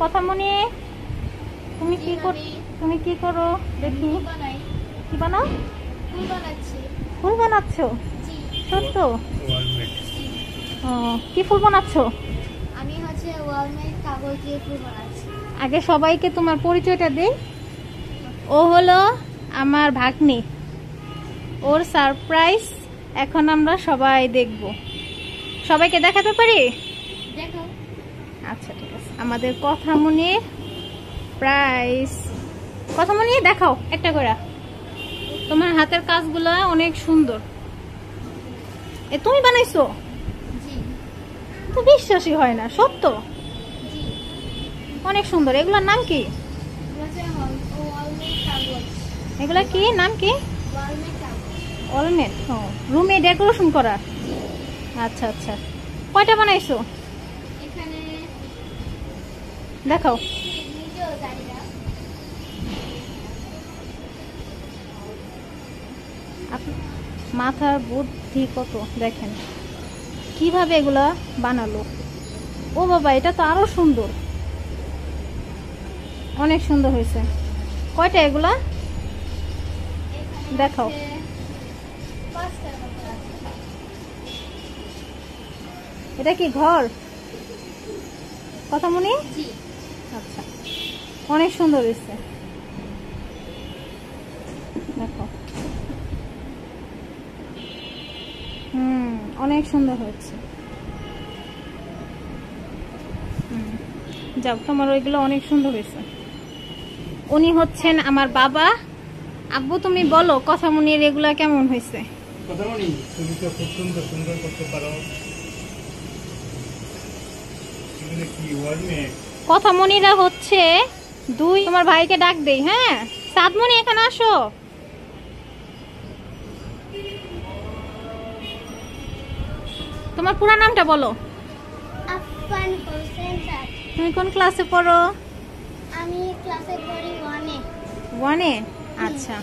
কথামণি, তুমি কি করো দেখি? কি বানাও? ফুল বানাচ্ছ? সত্য? কি ফুল বানাচ্ছ? আমি হচ্ছে ওয়ালমেট কাগজ দিয়ে ফুল বানাচ্ছি। আগে সবাইকে তোমার পরিচয়টা দেই। ও হলো আমার ভাগ্নি, ওর সারপ্রাইজ এখন আমরা সবাই দেখব। সবাইকে দেখাতে পারি? দেখো। আচ্ছা ঠিক আছে। আমাদের কথামণির প্রাইজ। কথামণি দেখাও একটা করে। তোমার হাতের কাজগুলো অনেক সুন্দর। এ তুমি বানাইছো? জি। তো বিশ্বাসই হয় না, সত্য? জি। অনেক সুন্দর। এগুলোর নাম কি? ওয়ালমেট কাগজ। এগুলা কি নাম কি? ওয়ালমেট কাগজ। অলমেট। রুমে ডেকোরেশন করা। আচ্ছা আচ্ছা। কয়টা বানাইছো? এখানে দেখাও। নিজেও জানি না। মাথার বুদ্ধি কত দেখেন, কিভাবে এগুলা বানালো। ও বাবা, এটা তো আরো সুন্দর, অনেক সুন্দর হয়েছে। কয়টা এগুলা দেখাও। এটা কি ঘর? কথামণি? জি। আচ্ছা, অনেক সুন্দর হয়েছে। দেখো, অনেক সুন্দর হয়েছে। যাও, তোমার ওইগুলো অনেক সুন্দর হয়েছে। উনি হচ্ছেন আমার বাবা। আব্বু তুমি বলো কথামণির এগুলা কেমন হয়েছে? কথামণি, তুমি তো খুব সুন্দর সুন্দর করতে পারো। এগুলো কি ওয়ালমেট? কথামণিরা হচ্ছে দুই। তোমার ভাইকে ডাক দেই। হ্যাঁ, সাদমণি এখানে আসো। তোমার পুরো নামটা বলো। আফফান হোসেন স্যার। তুমি কোন ক্লাসে পড়ো? আমি ক্লাসে পড়ি 1 এ। 1 এ? আচ্ছা,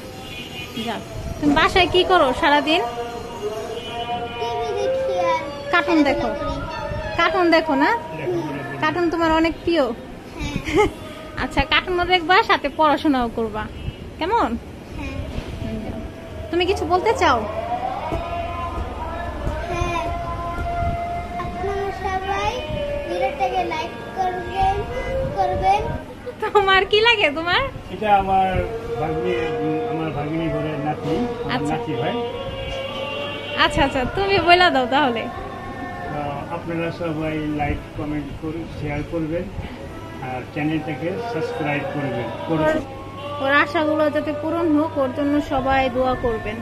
যাক। তুমি বাসায় কি করো সারাদিন? টিভি দেখি আর কার্টুন দেখো? কার্টুন দেখো না? কার্টুন তোমার অনেক প্রিয়। হ্যাঁ। আচ্ছা, কার্টুনও দেখবা, সাথে পড়াশোনাও করবা, কেমন? হ্যাঁ। তুমি কিছু বলতে চাও? হ্যাঁ, আপনারা সবাই ভিডিওটাকে লাইক করবেন। তোমার কি লাগে? তোমার এটা আমার ভাগ্নি ঘরের নাতি, আচ্ছা। নাতি ভাই। আচ্ছা আচ্ছা, তুমি বলে দাও তাহলে। আপনারা সবাই লাইক কমেন্ট করে শেয়ার করবেন আর চ্যানেলটাকে সাবস্ক্রাইব করবেন। ওর আশাগুলো যাতে পূরণ হোক, ওর জন্য সবাই দোয়া করবেন।